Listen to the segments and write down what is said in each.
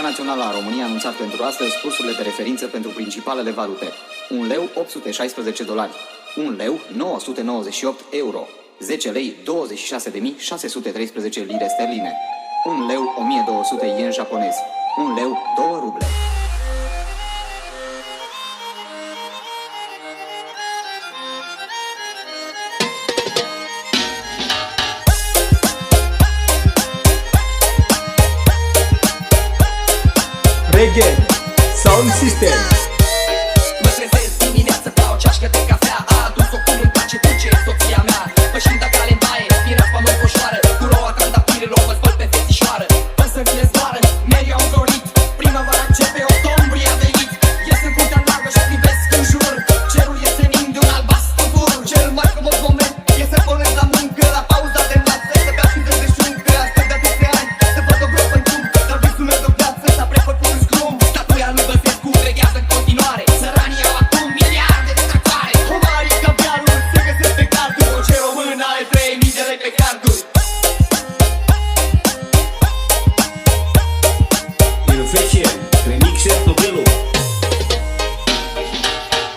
Banca Națională a României a anunțat pentru astăzi cursurile de referință pentru principalele valute. 1 leu 816 dolari, 1 leu 998 euro, 10 lei 26.613 lire sterline, 1 leu 1200 yen japonezi, 1 leu 2 ruble. Reggae Sound System. Mă trezesc dimineața, beau o ceașcă de cafea. A adus-o cum îmi place, tu ce soția mea. Pășind de cale în baie, mireasma mă încoșoară. Cu roa trandafirilor mă spăl pe fetișoară. Însă vine zboară, mereu am dorit. Primăvara începe, octombrie a venit. Ies în curtea largă și privesc în jur. Cerul este nin de un albastru pur. Cel mai frumos moment e să pornesc la muncă. La pauza de masă, să beau și de șuncă. Aștept de atâția ani, să văd o gropă în cum. Dar visul meu de-o viață s-a prefăcut în scrum. Statuia lui Băsescu veghează în continuare. Săranii au acum miliarde de tractoare. Omarii caviarul se găsesc pe carduri. Orice român are 3000 de lei pe carduri. Innovation Remixer Tobelo.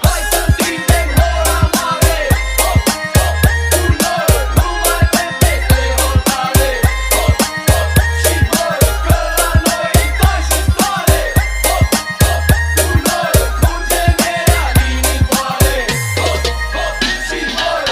Hai să întindem hora mare. Hop, hop, urlă, numai pe peste hotare. Hop, hop, și voi, că la noi faci și soare. Hop, hop, urlă, curgenerea linitoare. Hop, hop, și voi.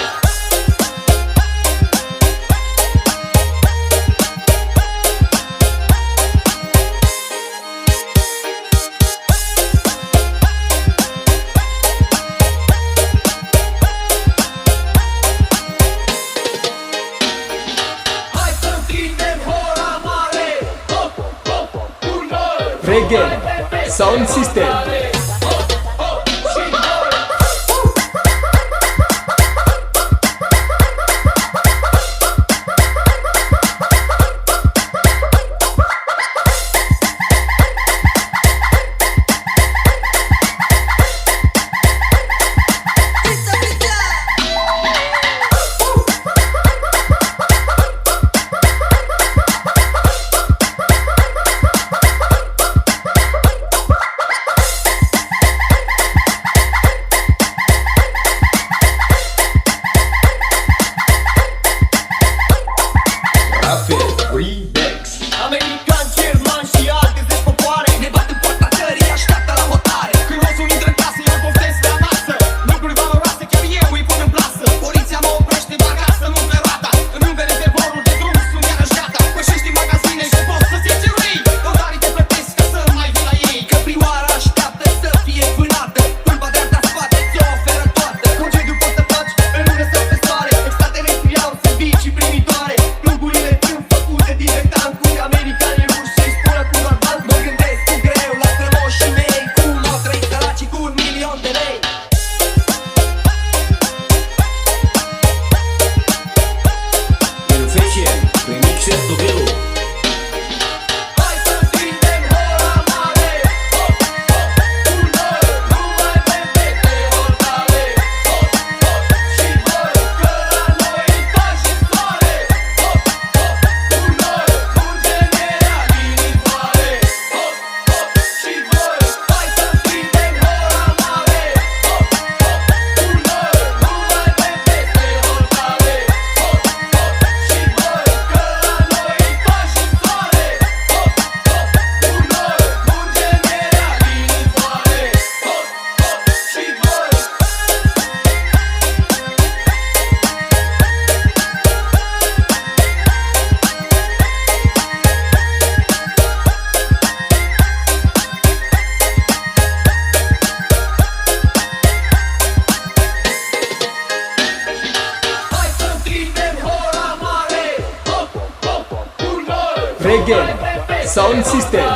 Hai să întindem hora mare. Hop, hop, urlă, Reggae Sound System. hop, hop, și voi. Rafael Remix. American, german și alte 10 popoare ne bat în poarta țării, așteaptă la hotare. Când rosul intră în casă, eu povestesc la masă. Lucruri valoroase chiar eu îi pun în plasă. Poliția mă oprește, bagă să nu umple roata. În umbre rezervorul de drum sunt iarăși gata. Pășești în magazine și poți să-ți iei ce vrei. Dotarii te plătesc ca să mai vii la ei. Că prioara așteaptă să fie vânată. Tulpa dreapta spate ți-o oferă toată. Concediu poți să faci în lună sau pe soare. Extraterestrial, servicii primitoare. Plumburile sunt făcute din rectanguri. Americanii ruși și spură cu doar bani. Mă gândesc cu greu la strămoșii mei. Cum au trăit săracii cu 1.000.000 de lei. Innovation Remixer Tobelo. Hai să întindem hora mare. Hop, hop, urlă, numai pe peste hotare. Hop, hop, și voi, că la noi faci și soare. Hop, hop, urlă, curgenerea linitoare. Hop, hop, și voi. Hai să întindem hora mare. Hop, hop, urlă, numai pe peste hotare. Hop, hop, și voi, că la noi faci și soare. Hop, hop, urlă, curgenerea linitoare. Hop, hop, și voi. Hai să întindem hora mare. Hop, hop, urlă, Reggae Sound System.